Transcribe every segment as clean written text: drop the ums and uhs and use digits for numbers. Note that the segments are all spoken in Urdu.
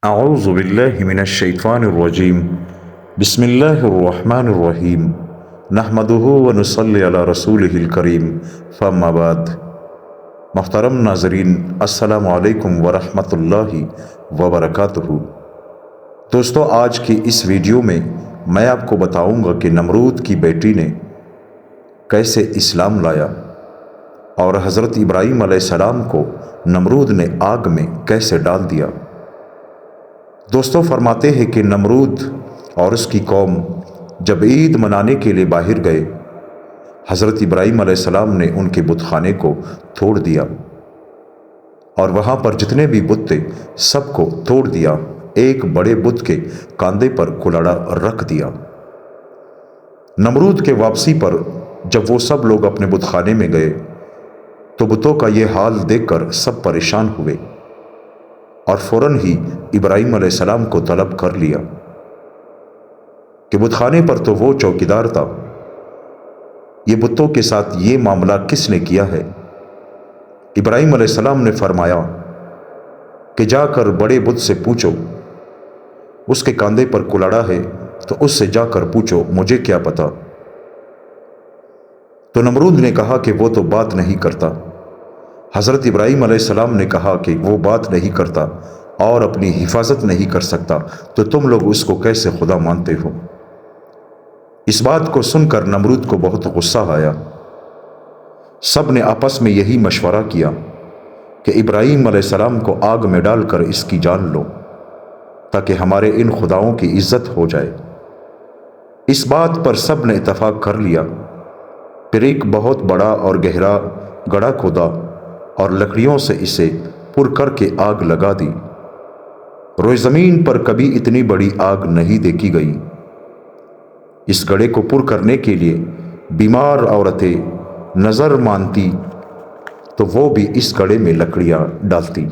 اعوذ باللہ من الشیطان الرجیم بسم اللہ الرحمن الرحیم نحمدہ ونصلی علی رسولہ الکریم فاما بعد۔ محترم ناظرین، السلام علیکم ورحمۃ اللہ وبرکاتہ۔ دوستو، آج کی اس ویڈیو میں میں آپ کو بتاؤں گا کہ نمرود کی بیٹی نے کیسے اسلام لایا اور حضرت ابراہیم علیہ السلام کو نمرود نے آگ میں کیسے ڈال دیا۔ دوستو، فرماتے ہیں کہ نمرود اور اس کی قوم جب عید منانے کے لیے باہر گئے، حضرت ابراہیم علیہ السلام نے ان کے بت خانے کو توڑ دیا اور وہاں پر جتنے بھی بت تھے سب کو توڑ دیا، ایک بڑے بت کے کاندھے پر کلاڑا رکھ دیا۔ نمرود کے واپسی پر جب وہ سب لوگ اپنے بت خانے میں گئے تو بتوں کا یہ حال دیکھ کر سب پریشان ہوئے اور فوراً ہی ابراہیم علیہ السلام کو طلب کر لیا کہ بت خانے پر تو وہ چوکیدار تھا، یہ بتوں کے ساتھ یہ معاملہ کس نے کیا ہے؟ ابراہیم علیہ السلام نے فرمایا کہ جا کر بڑے بت سے پوچھو، اس کے کاندھے پر کلاڑا ہے تو اس سے جا کر پوچھو، مجھے کیا پتا۔ تو نمرود نے کہا کہ وہ تو بات نہیں کرتا۔ حضرت ابراہیم علیہ السلام نے کہا کہ وہ بات نہیں کرتا اور اپنی حفاظت نہیں کر سکتا تو تم لوگ اس کو کیسے خدا مانتے ہو؟ اس بات کو سن کر نمرود کو بہت غصہ آیا۔ سب نے آپس میں یہی مشورہ کیا کہ ابراہیم علیہ السلام کو آگ میں ڈال کر اس کی جان لو تاکہ ہمارے ان خداؤں کی عزت ہو جائے۔ اس بات پر سب نے اتفاق کر لیا۔ پھر ایک بہت بڑا اور گہرا گڑھا کھودا اور لکڑیوں سے اسے پر کر کے آگ لگا دی۔ روئے زمین پر کبھی اتنی بڑی آگ نہیں دیکھی گئی۔ اس گڑھے کو پر کرنے کے لیے بیمار عورتیں نظر مانتی تو وہ بھی اس گڑھے میں لکڑیاں ڈالتی۔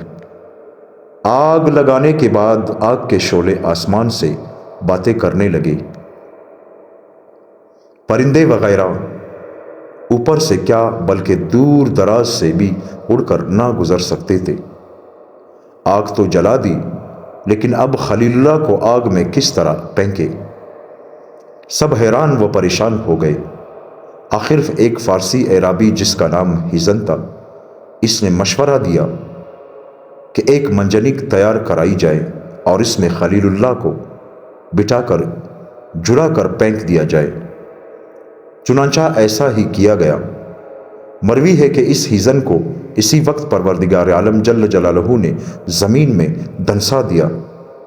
آگ لگانے کے بعد آگ کے شعلے آسمان سے باتیں کرنے لگے۔ پرندے وغیرہ اوپر سے کیا بلکہ دور دراز سے بھی اڑ کر نہ گزر سکتے تھے۔ آگ تو جلا دی، لیکن اب خلیل اللہ کو آگ میں کس طرح پھینکے؟ سب حیران و پریشان ہو گئے۔ آخر ایک فارسی اعرابی جس کا نام ہیزن تھا، اس نے مشورہ دیا کہ ایک منجنیق تیار کرائی جائے اور اس میں خلیل اللہ کو بٹھا کر جلا کر پھینک دیا جائے۔ چنانچہ ایسا ہی کیا گیا۔ مروی ہے کہ اس ہیزن کو اسی وقت پروردگار عالم جل جلالہ نے زمین میں دھنسا دیا،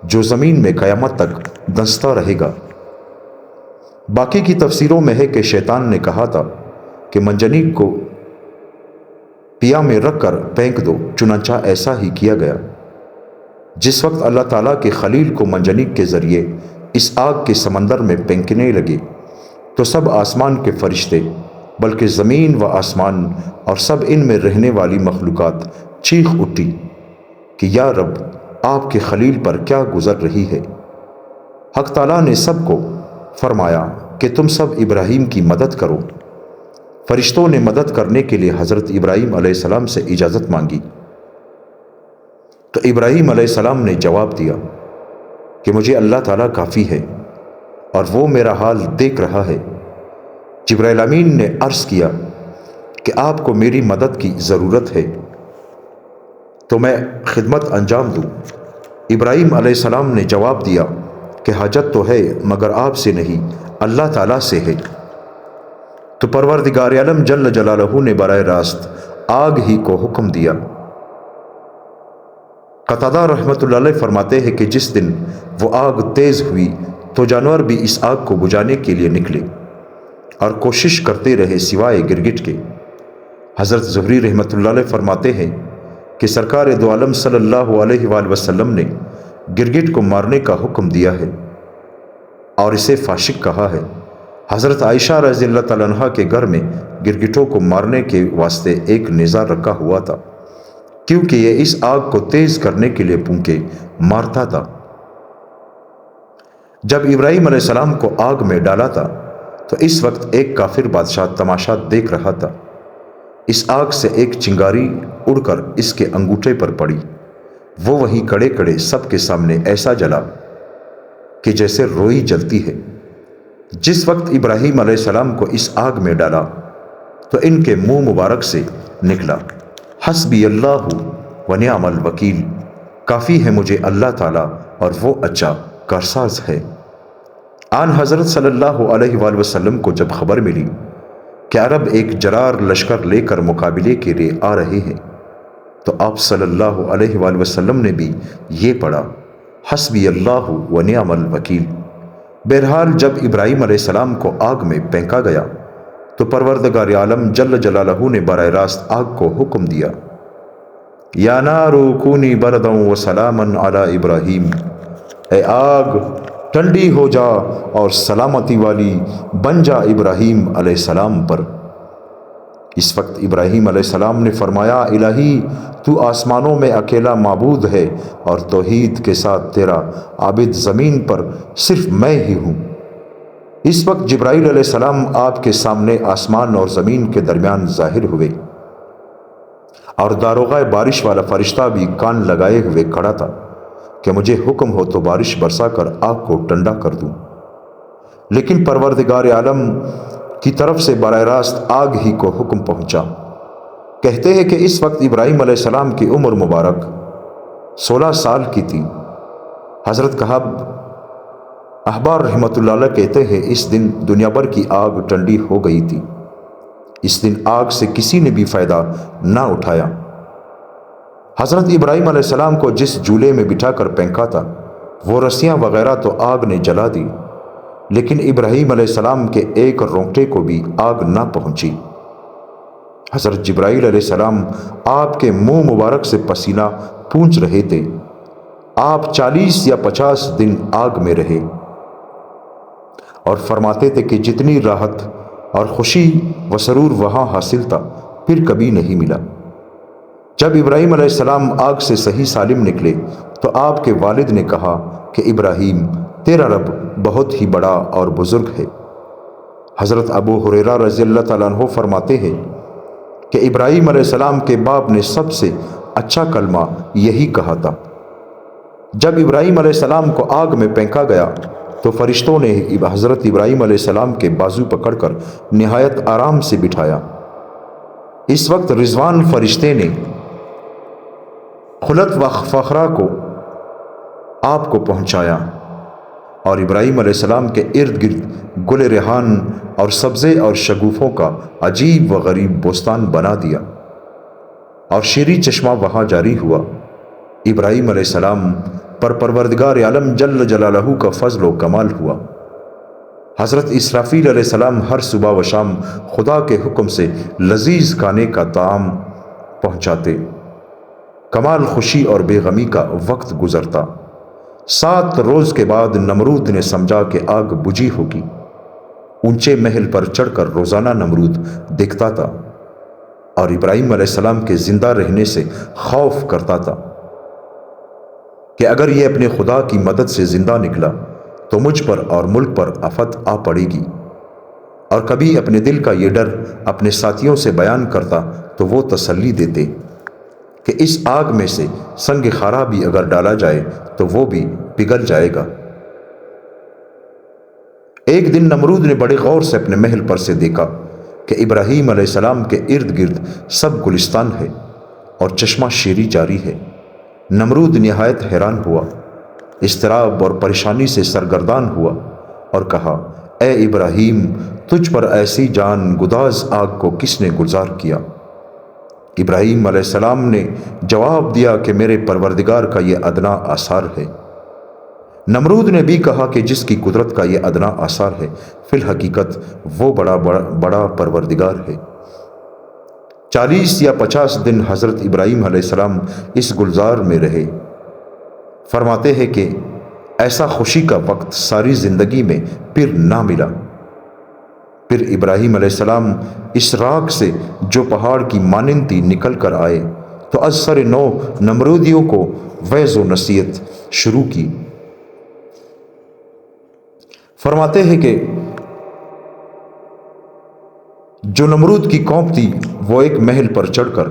جو زمین میں قیامت تک دھنستا رہے گا۔ باقی کی تفسیروں میں ہے کہ شیطان نے کہا تھا کہ منجنیق کو پیا میں رکھ کر پھینک دو، چنانچہ ایسا ہی کیا گیا۔ جس وقت اللہ تعالیٰ کے خلیل کو منجنیق کے ذریعے اس آگ کے سمندر میں پھینکنے لگے تو سب آسمان کے فرشتے، بلکہ زمین و آسمان اور سب ان میں رہنے والی مخلوقات چیخ اٹھی کہ یا رب، آپ کے خلیل پر کیا گزر رہی ہے۔ حق تعالیٰ نے سب کو فرمایا کہ تم سب ابراہیم کی مدد کرو۔ فرشتوں نے مدد کرنے کے لیے حضرت ابراہیم علیہ السلام سے اجازت مانگی تو ابراہیم علیہ السلام نے جواب دیا کہ مجھے اللہ تعالیٰ کافی ہے اور وہ میرا حال دیکھ رہا ہے۔ جبرائیل امین نے عرض کیا کہ آپ کو میری مدد کی ضرورت ہے تو میں خدمت انجام دوں۔ ابراہیم علیہ السلام نے جواب دیا کہ حاجت تو ہے مگر آپ سے نہیں، اللہ تعالیٰ سے ہے۔ تو پروردگار عالم جل جلالہ نے براہ راست آگ ہی کو حکم دیا۔ قتادہ رحمۃ اللہ علیہ فرماتے ہیں کہ جس دن وہ آگ تیز ہوئی تو جانور بھی اس آگ کو بجھانے کے لیے نکلے اور کوشش کرتے رہے سوائے گرگٹ کے۔ حضرت زہری رحمۃ اللہ علیہ فرماتے ہیں کہ سرکار دو عالم صلی اللہ علیہ وآلہ وسلم نے گرگٹ کو مارنے کا حکم دیا ہے اور اسے فاشق کہا ہے۔ حضرت عائشہ رضی اللہ تعالیٰ عنہا کے گھر میں گرگٹوں کو مارنے کے واسطے ایک نیزہ رکھا ہوا تھا، کیونکہ یہ اس آگ کو تیز کرنے کے لیے پونکے مارتا تھا۔ جب ابراہیم علیہ السلام کو آگ میں ڈالا تھا تو اس وقت ایک کافر بادشاہ تماشا دیکھ رہا تھا۔ اس آگ سے ایک چنگاری اڑ کر اس کے انگوٹھے پر پڑی وہ وہیں کڑے کڑے سب کے سامنے ایسا جلا کہ جیسے روئی جلتی ہے۔ جس وقت ابراہیم علیہ السلام کو اس آگ میں ڈالا تو ان کے منہ مبارک سے نکلا، حسبی اللہ و نعم الوکیل، کافی ہے مجھے اللہ تعالیٰ اور وہ اچھا کارساز ہے۔ آن حضرت صلی اللہ علیہ وآلہ وسلم کو جب خبر ملی کہ عرب ایک جرار لشکر لے کر مقابلے کے لیے آ رہے ہیں تو آپ صلی اللہ علیہ وآلہ وسلم نے بھی یہ پڑھا، حسبی اللہ و نعم الوکیل۔ بہرحال جب ابراہیم علیہ السلام کو آگ میں پھینکا گیا تو پروردگار عالم جل جلالہ نے براہ راست آگ کو حکم دیا، یا نار کونی بردا و سلاما علی ابراہیم، اے آگ ٹھنڈی ہو جا اور سلامتی والی بن جا ابراہیم علیہ السلام پر۔ اس وقت ابراہیم علیہ السلام نے فرمایا، الہی تو آسمانوں میں اکیلا معبود ہے اور توحید کے ساتھ تیرا عابد زمین پر صرف میں ہی ہوں۔ اس وقت جبرائیل علیہ السلام آپ کے سامنے آسمان اور زمین کے درمیان ظاہر ہوئے اور داروغہ بارش والا فرشتہ بھی کان لگائے ہوئے کھڑا تھا کہ مجھے حکم ہو تو بارش برسا کر آگ کو ٹھنڈا کر دوں، لیکن پروردگار عالم کی طرف سے براہ راست آگ ہی کو حکم پہنچا۔ کہتے ہیں کہ اس وقت ابراہیم علیہ السلام کی عمر مبارک 16 سال کی تھی۔ حضرت کعب احبار رحمۃ اللہ علیہ کہتے ہیں اس دن دنیا بھر کی آگ ٹھنڈی ہو گئی تھی۔ اس دن آگ سے کسی نے بھی فائدہ نہ اٹھایا۔ حضرت ابراہیم علیہ السلام کو جس جولے میں بٹھا کر پھینکا تھا وہ رسیاں وغیرہ تو آگ نے جلا دی، لیکن ابراہیم علیہ السلام کے ایک رونگٹے کو بھی آگ نہ پہنچی۔ حضرت جبرائیل علیہ السلام آپ کے منہ مبارک سے پسینہ پونچھ رہے تھے۔ آپ 40 یا 50 دن آگ میں رہے اور فرماتے تھے کہ جتنی راحت اور خوشی و سرور وہاں حاصل تھا پھر کبھی نہیں ملا۔ جب ابراہیم علیہ السلام آگ سے صحیح سالم نکلے تو آپ کے والد نے کہا کہ ابراہیم تیرا رب بہت ہی بڑا اور بزرگ ہے۔ حضرت ابو ہریرہ رضی اللہ تعالیٰ عنہ فرماتے ہیں کہ ابراہیم علیہ السلام کے باپ نے سب سے اچھا کلمہ یہی کہا تھا۔ جب ابراہیم علیہ السلام کو آگ میں پھینکا گیا تو فرشتوں نے حضرت ابراہیم علیہ السلام کے بازو پکڑ کر نہایت آرام سے بٹھایا۔ اس وقت رضوان فرشتے نے خلت و فخرہ کو آپ کو پہنچایا اور ابراہیم علیہ السلام کے ارد گرد گل ریحان اور سبزے اور شگوفوں کا عجیب و غریب بوستان بنا دیا اور شیریں چشمہ وہاں جاری ہوا۔ ابراہیم علیہ السلام پر پروردگار عالم جل جلالہ کا فضل و کمال ہوا۔ حضرت اسرافیل علیہ السلام ہر صبح و شام خدا کے حکم سے لذیذ کھانے کا طعام پہنچاتے۔ کمال خوشی اور بے غمی کا وقت گزرتا۔ 7 روز کے بعد نمرود نے سمجھا کہ آگ بجھی ہوگی۔ اونچے محل پر چڑھ کر روزانہ نمرود دیکھتا تھا اور ابراہیم علیہ السلام کے زندہ رہنے سے خوف کرتا تھا کہ اگر یہ اپنے خدا کی مدد سے زندہ نکلا تو مجھ پر اور ملک پر آفت آ پڑے گی، اور کبھی اپنے دل کا یہ ڈر اپنے ساتھیوں سے بیان کرتا تو وہ تسلی دیتے کہ اس آگ میں سے سنگ خارا بھی اگر ڈالا جائے تو وہ بھی پگھل جائے گا۔ ایک دن نمرود نے بڑے غور سے اپنے محل پر سے دیکھا کہ ابراہیم علیہ السلام کے ارد گرد سب گلستان ہے اور چشمہ شیری جاری ہے۔ نمرود نہایت حیران ہوا، اضطراب اور پریشانی سے سرگردان ہوا اور کہا، اے ابراہیم تجھ پر ایسی جان گداز آگ کو کس نے گلزار کیا؟ ابراہیم علیہ السلام نے جواب دیا کہ میرے پروردگار کا یہ ادنا آثار ہے۔ نمرود نے بھی کہا کہ جس کی قدرت کا یہ ادنا آثار ہے فی الحقیقت وہ بڑا پروردگار ہے۔ 40 یا 50 دن حضرت ابراہیم علیہ السلام اس گلزار میں رہے۔ فرماتے ہیں کہ ایسا خوشی کا وقت ساری زندگی میں پھر نہ ملا۔ پھر ابراہیم علیہ السلام اس راکھ سے جو پہاڑ کی مانند تھی نکل کر آئے تو از سر نو نمرودیوں کو وعظ و نصیحت شروع کی۔ فرماتے ہیں کہ جو نمرود کی قوم تھی وہ ایک محل پر چڑھ کر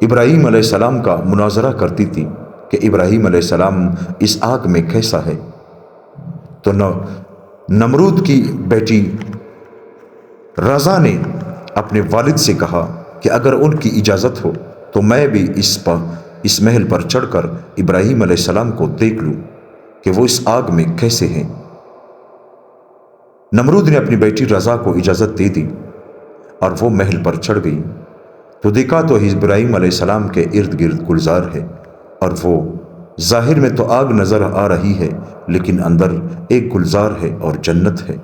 ابراہیم علیہ السلام کا مناظرہ کرتی تھی۔ کہ ابراہیم علیہ السلام اس آگ میں کیسا ہے؟ تو نمرود کی بیٹی رضا نے اپنے والد سے کہا کہ اگر ان کی اجازت ہو تو میں بھی اس محل پر چڑھ کر ابراہیم علیہ السلام کو دیکھ لوں کہ وہ اس آگ میں کیسے ہیں۔ نمرود نے اپنی بیٹی رضا کو اجازت دے دی اور وہ محل پر چڑھ گئی تو دیکھا تو ابراہیم علیہ السلام کے ارد گرد گلزار ہے، اور وہ ظاہر میں تو آگ نظر آ رہی ہے لیکن اندر ایک گلزار ہے اور جنت ہے۔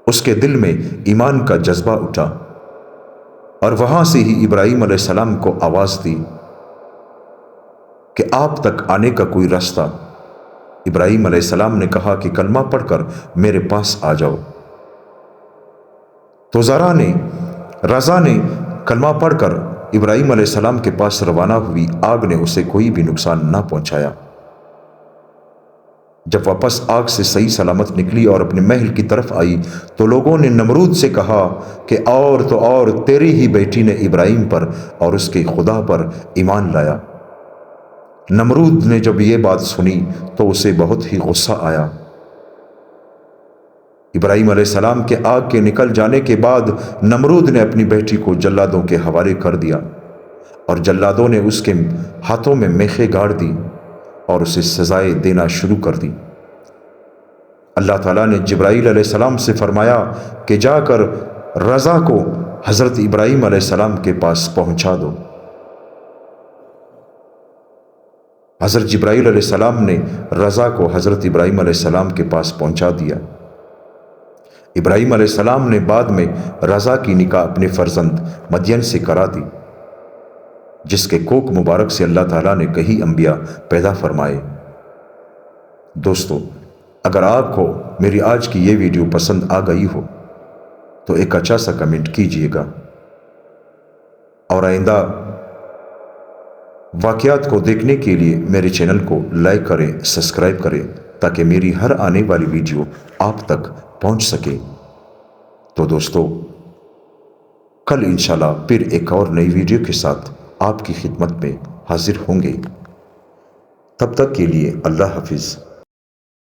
اس کے دل میں ایمان کا جذبہ اٹھا اور وہاں سے ہی ابراہیم علیہ السلام کو آواز دی کہ آپ تک آنے کا کوئی راستہ؟ ابراہیم علیہ السلام نے کہا کہ کلمہ پڑھ کر میرے پاس آ جاؤ۔ تو رضا نے کلمہ پڑھ کر ابراہیم علیہ السلام کے پاس روانہ ہوئی۔ آگ نے اسے کوئی بھی نقصان نہ پہنچایا۔ جب واپس آگ سے صحیح سلامت نکلی اور اپنے محل کی طرف آئی تو لوگوں نے نمرود سے کہا کہ اور تیری ہی بیٹی نے ابراہیم پر اور اس کے خدا پر ایمان لایا۔ نمرود نے جب یہ بات سنی تو اسے بہت ہی غصہ آیا۔ ابراہیم علیہ السلام کے آگ کے نکل جانے کے بعد نمرود نے اپنی بیٹی کو جلادوں کے حوالے کر دیا، اور جلادوں نے اس کے ہاتھوں میں میخیں گاڑ دی اور اسے سزائیں دینا شروع کر دی۔ اللہ تعالیٰ نے جبرائیل علیہ السلام سے فرمایا کہ جا کر رضا کو حضرت ابراہیم علیہ السلام کے پاس پہنچا دو۔ حضرت جبرائیل علیہ السلام نے رضا کو حضرت ابراہیم علیہ السلام کے پاس پہنچا دیا۔ ابراہیم علیہ السلام نے بعد میں رضا کی نکاح اپنے فرزند مدین سے کرا دی، جس کے کوکھ مبارک سے اللہ تعالیٰ نے کئی انبیاء پیدا فرمائے۔ دوستو، اگر آپ کو میری آج کی یہ ویڈیو پسند آ گئی ہو تو ایک اچھا سا کمنٹ کیجئے گا، اور آئندہ واقعات کو دیکھنے کے لیے میرے چینل کو لائک کریں، سبسکرائب کریں، تاکہ میری ہر آنے والی ویڈیو آپ تک پہنچ سکے۔ تو دوستو، کل انشاءاللہ پھر ایک اور نئی ویڈیو کے ساتھ آپ کی خدمت میں حاضر ہوں گے۔ تب تک کے لیے اللہ حافظ۔